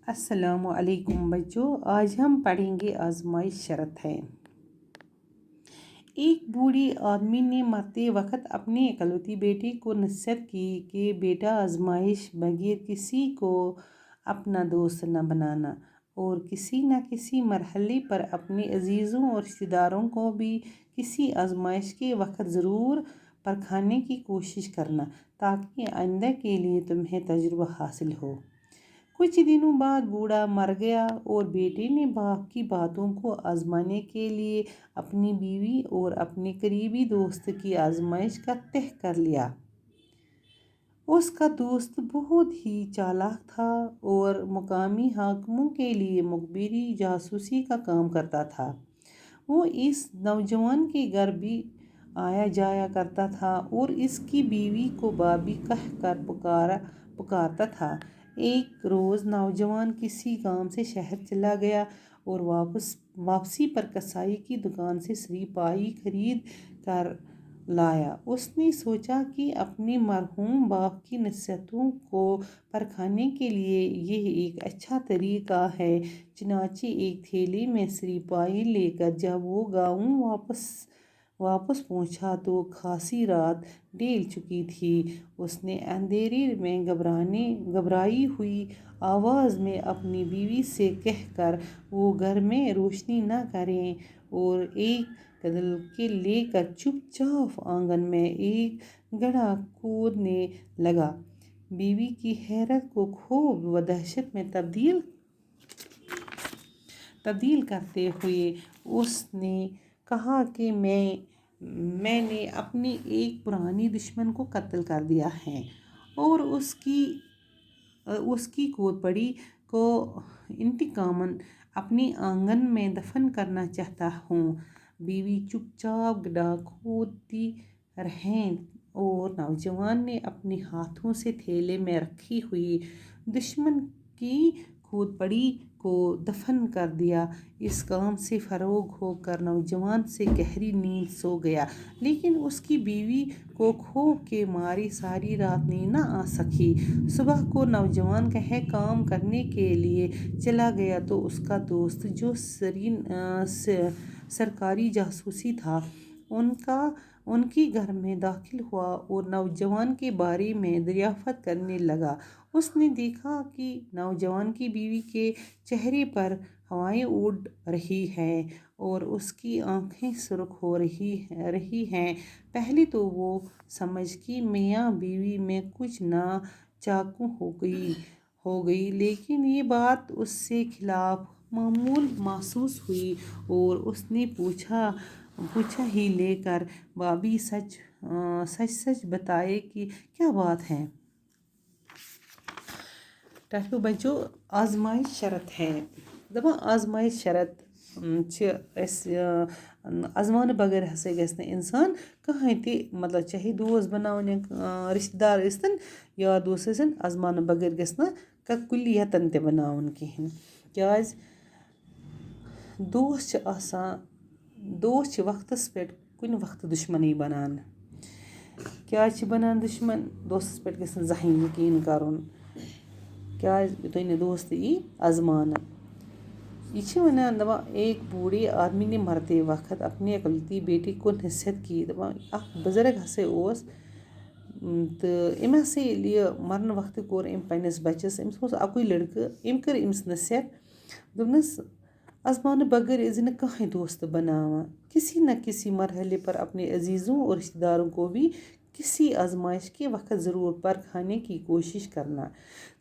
अस्सलामु अलैकुम बच्चों, आज हम पढ़ेंगे आजमाइश शरत है। एक बूढ़ी आदमी ने मरते वक्त अपने इकलौती बेटे को नसीहत की कि बेटा, आजमाइश बगैर किसी को अपना दोस्त न बनाना और किसी न किसी मरहले पर अपने अजीज़ों और रिश्तेदारों को भी किसी आजमाइश के वक्त ज़रूर परखने की कोशिश करना, ताकि आइंदा के लिए तुम्हें तजुर्बा हासिल हो। कुछ दिनों बाद बूढ़ा मर गया और बेटे ने बाप की बातों को आजमाने के लिए अपनी बीवी और अपने करीबी दोस्त की आजमाइश का तय कर लिया। उसका दोस्त बहुत ही चालाक था और मुकामी हाकिमों के लिए मुखबिरी जासूसी का काम करता था। वो इस नौजवान के घर भी आया जाया करता था और इसकी बीवी को बाबी कह कर पुकारता था। एक रोज़ नौजवान किसी काम से शहर चला गया और वापसी पर कसाई की दुकान से शरीपाई खरीद कर लाया। उसने सोचा कि अपने मरहूम बाप की नसीहतों को परखने के लिए यह एक अच्छा तरीका है। चुनांचे एक थैली में शरीपाई लेकर जब वो गाँव वापस पहुंचा तो खासी रात ढल चुकी थी। उसने अंधेरे में घबराई हुई आवाज़ में अपनी बीवी से कहकर वो घर में रोशनी न करें और एक कदम के लेकर चुपचाप आंगन में एक गड्ढा खोदने लगा। बीवी की हैरत को खूब व दहशत में तब्दील करते हुए उसने कहा कि मैंने अपनी एक पुरानी दुश्मन को कत्ल कर दिया है और उसकी कोतपड़ी को इंतकामन अपने आंगन में दफन करना चाहता हूँ। बीवी चुपचाप गड्ढा खोदती रहें और नौजवान ने अपने हाथों से थैले में रखी हुई दुश्मन की खोपड़ी को दफन कर दिया। इस काम से फरोग होकर नौजवान से गहरी नींद सो गया, लेकिन उसकी बीवी को खौफ के मारे सारी रात नींद न आ सकी। सुबह को नौजवान कहे काम करने के लिए चला गया तो उसका दोस्त, जो सरकारी जासूसी था, उनके घर में दाखिल हुआ और नौजवान के बारे में दरियाफ्त करने लगा। उसने देखा कि नौजवान की बीवी के चेहरे पर हवाएं उड़ रही हैं और उसकी आंखें सुर्ख हो रही हैं। पहले तो वो समझ कि मियाँ बीवी में कुछ ना चाकू हो गई, लेकिन ये बात उससे खिलाफ मामूल महसूस हुई और उसने पूछा ही लेकर भाभी सच बताए कि क्या बात है। टू बच्चों, आजमाइश शरत है। दपा आजमाइश शरत आजमान बगैर हसा गस इंसान कहीं ते मतलब चाहे दोस्त बनावन या रिश्तेदार इन यार दोस्त इन आजमान बगैर गस कुलियतन ते बनावन कहें। क्या दोस्त वक्तस पे कुन वक्त दुश्मनी बनान। क्या बनान दुश्मन? दोस्तस पे गस जहीं यकीन करुन, क्या युतन दोस्त यी आजमान। ये वनान दपा एक बूढ़े आदमी ने मरते वक्त अपने इकलौती बेटे को नसीहत की। दपा बुजुर्ग हसे तो अम हसा मरन वक्त कोर अम पन्नस बच्चस, अमस अकुई लड़कि, अम कर अमस नसीहत दोपनस आजमान बगैर इज़ कहीं दोस्त बनावा। किसी न किसी मरहले पर अपने अजीज़ों और रिश्तेदारों को भी किसी आजमाइश के वक्त ज़रूर परखने की कोशिश करना।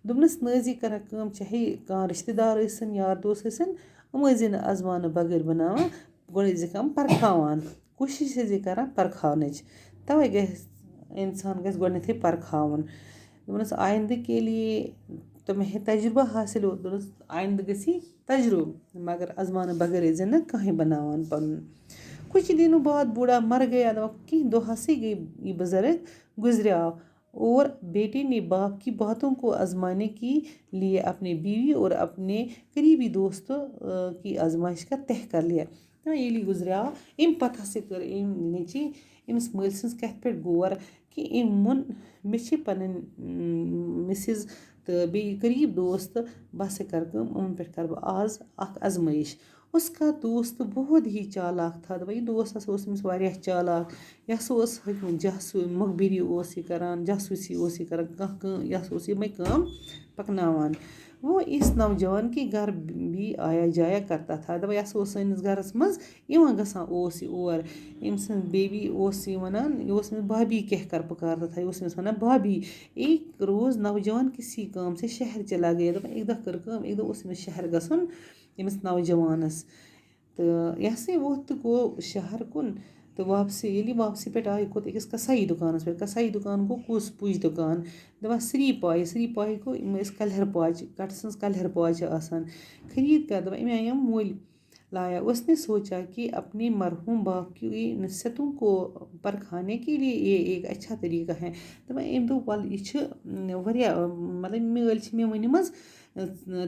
दोपनस नजी कर काम, चाहे कह रिश्तेदार यार दोस्त अम आजमान बगैर बनावा, गोड़ परखावान, कोशिश कर परखावन। तवे इंसान गस गोडनेथे परखावन। दोपनस आइंद के लिए तुम्हें तजुर्बा हासिल हो, दोपनस आइंद गसी तजुर्बा, मगर आजमान बगैर इज़ कहीं बनावान पन। कुछ दिनों बाद बूढ़ा मर गया। कि दो हंसी गई, ये बुजुर्ग गुजरा और बेटे ने बाप की बातों को आजमाने के लिए अपनी बीवी और अपने करीबी दोस्तों की आजमाइश का तय कर लिया। ये गुजरा अम पत हसा कर नेची अमस मल सज कथ पे गौर कि अम मुन मे पन मिसेज तो बेई करीब दोस्त बस कर उन पे कर आज आजमाइश। उसका दोस्त बहुत ही चालाक था। दपाई दोस्त हसा उस वारियाह चालाक। यह जासू मखबिरी यह करान, जासूसी यह करान, यह यमे काम पकनावान। वो इस नौजवान के घर भी आया जाया करता था। दपा यह सनिस घरस मज गसान और बेबी वनान यह भाभी कह कर पुकारता था। यह वनान भाभी। एक रोज़ नौजवान किसी काम से शहर चला गया। दपा एक दह कर एक दह शहर गसन यमिस नौजवानस। तो यह से वो तो गो शहर कुन। तो वापसी पे आय खोत अकिस कसाई दुकानस पे। कसाई दुकान गो कुस पुज दुकान। दपा श्री पाई को कलहर पाच कट कलहर पाच आसान खरीद कर। दपा अमे आयम मोल लाया। उसने सोचा कि अपने मरहूम बाप की नसीहतों को परखाने के लिए ये एक अच्छा तरीका है। दपा अम दो वल यह मतलब मेल मे वनमज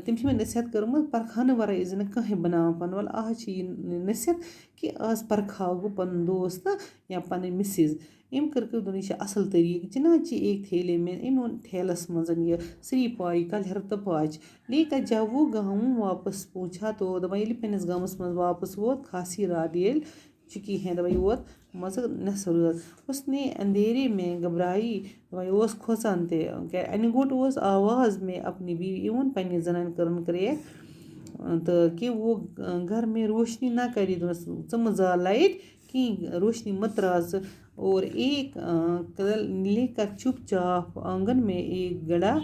तम मे नसीहत कर्म परखान वराई इज कहीं बनावा पन वल आज नसीहत कि आज परखाव बह पन दोस्त या पन मिसिज। अम कर दोन यह असल तरीक चिना ची एक थैले में। अम ओन थैलस मज यह श्री पाई कलहर तो पाच लेकर जब वो गाँव वापस पहुँचा तो दपा ये पन्निस गाँवस मज वापस वोत खासी रात ये चुकी हैं। दपा वोत मज नस रात। उसने अंधेरे में घबराई दपा खोचान ते अनगोट आवाज़ में अपनी बीवी वन पन्नि जनान करन क्रेक तो कि वो घर में रोशनी ना करी दोनस चम जा लाइट कि रोशनी मत राज। और एक कदल लेकर चुपचाप आंगन में एक गड़ा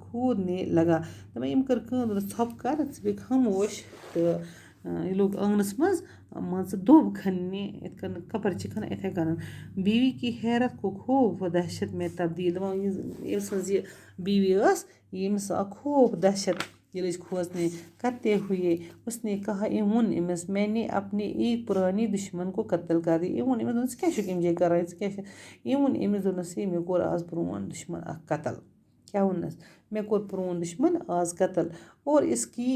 खोदने लगा। दपा यम कर छप कर खामोश। तो ये लोग आंगनस मज दोब खन्ने इतकन कपर खन इथे कन। बीवी की हैरत को खौफ व दहशत में तब्दील। दपा ये बीवी यमिस खौफ दहशत ये खोजने करते हुए उसने कहा वोन अमिस मैंने अपने एक पुराने दुश्मन को कत्ल कर दिया। वोन अमिस क्या अमे करान वोन अमिस दोनस मे कोर आज प्रोन दुश्मन कत्ल। क्या वोनस मे कोर प्रोन दुश्मन आज कत्ल और इसकी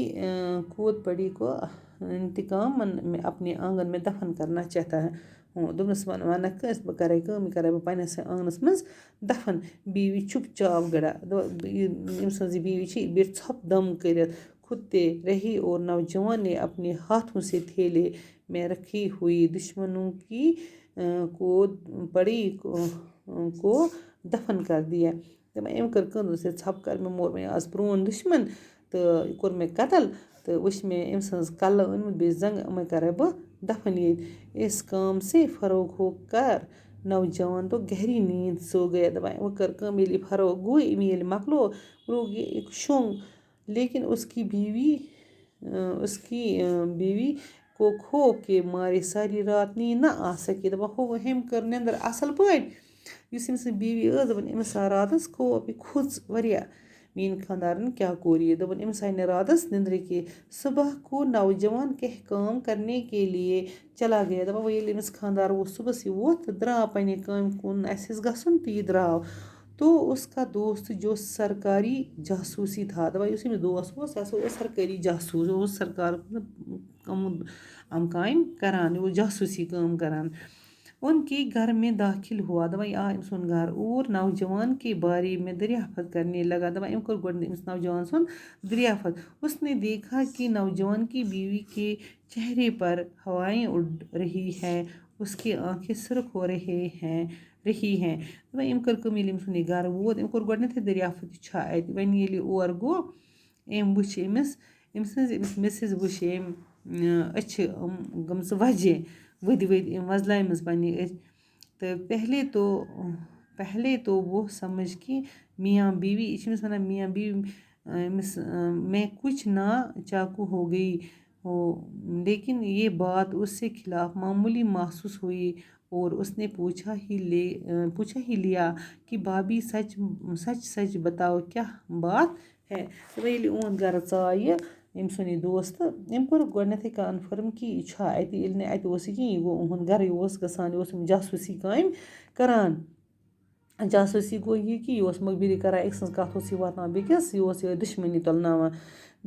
कूद पड़ी को इंतकाम मैं अपने आंगन में दफन करना चाहता है। दोनस वन कस बह कर बह पन्नस आंगनस मज दफन। बीवी चुपचाप गड़ा बीवी बेट छप दम कर खुद रही और नौजवान ने अपने हाथों से थैले में रखी हुई दुश्मनों की को पड़ी को दफन कर दिया। दपा अम कर छप कर मे मोर मे आज प्रोन दुश्मन तो कोर मे कत्ल तो वुच मे अम सज कल अनमत बे जंग अमे कर बह दफन ये। इस काम से फरोग होकर नौजवान तो गहरी नींद सो गया। दपा वो कर फरोग गो ये मकलो वो शोंग। लेकिन उसकी बीवी को खौफ के मारे सारी रात नींद ना आ सकी। दपा हम कर निंदर असल पाट युस बीवी दपन अमिस रातस खौफ खोज वरिया मीन खानदारन क्या कोर ये दपन अमिस आय रातस निंद्र के। सुबह को नौजवान कह काम करने के लिए चला गया। दपा वो ये खानदार वो सुबह वोत द्राव पन्ने काम कुन अस गसन तो यह द्राव। तो उसका दोस्त जो सरकारी जासूसी था। दपा युस दोस्त सरकारी जासूस वो सरकार काम करान वो जासूसी काम करान उनके घर में दाखिल हुआ। दपा आ सुन घर और नौजवान के बारे में दरियाफत करने लगा। दपा अम कर नौजवान सुन दरियाफत। उसने देखा कि नौजवान की बीवी के चेहरे पर हवाएं उड़ रही हैं। उसकी आंखें सुर्ख हो रही हैं। दपा अम कर सुन घर वोत अम कर गोडनेथ दरियाफत छा अत वन ये और गो अम वुच अमिस मिसिज वुच अम अच्छ गमस वजे वद वजलामस पन्ने तो पहले तो वो समझ कि मियाँ बीवी यह वनान मियाँ बीवी मैं कुछ ना चाकू हो गई हो। लेकिन ये बात उससे खिलाफ मामूली महसूस हुई और उसने पूछा ही लिया कि भाभी सच बताओ क्या बात है। तो ये ओन घर आय अम सुन दोस्त अम कोर गोडनेथ कन्फर्म कि यह अत अत कि यह गो ओहन घर गसान जासूसी काम करान। جاسوٗسی گوٚو یہِ کہِ یہِ اوس مُخبِری کَران أکۍ سٕنٛز کَتھ اوس یہِ واتناوان بیٚکِس یہِ اوس یِہوٚے دُشمنی تُلناوان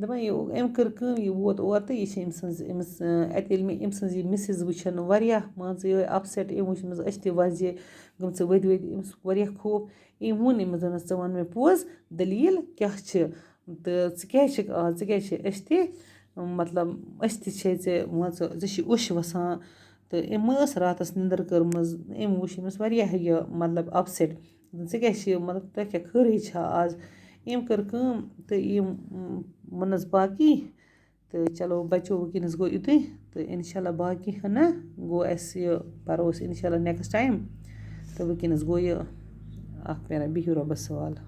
دَپان أمۍ کٔر کٲم یہِ ووت اور تہٕ یہِ چھِ أمِس اَتہِ ییٚلہِ مےٚ أمۍ سٕنٛز یہِ مِسِز وٕچھن واریاہ مان ژٕ یِہوٚے اَپسٮ۪ٹ أمۍ وٕچھ أمِس أچھ تہِ وَزجے گٔمژٕ ؤدۍ ؤدۍ أمِس کھوٚت واریاہ خوف أمۍ ووٚن أمِس دوٚپنَس ژٕ وَن مےٚ پوٚز دٔلیٖل کیٛاہ چھِ تہٕ ژٕ کیٛازِ چھِکھ آز ژٕ کیٛازِ چھِ أسۍ تہِ مطلب أسۍ تہِ چھے ژےٚ مان ژٕ ژےٚ چھِ اوٚش وَسان تہٕ أمۍ مہٕ ٲس راتَس نِندٕر کٔرمٕژ أمۍ وٕچھ أمِس واریاہ یہِ مطلب اَپسٮ۪ٹ ژےٚ کیٛاہ چھِ مطلب تۄہہِ کیٛاہ خٲرٕے چھا آز أمۍ کٔر کٲم تہٕ یِم ووٚننَس باقی تہٕ چلو بَچو وٕنکٮ۪نَس گوٚو یُتُے تہٕ اِنشاء اللہ باقی ہنا گوٚو اَسہِ یہِ پَرو أسۍ اِنشاء اللہ نٮ۪کٕسٹ ٹایم تہٕ وٕنکٮ۪نَس گوٚو یہِ اَکھ پیرا بِہِو رۄبَس حوال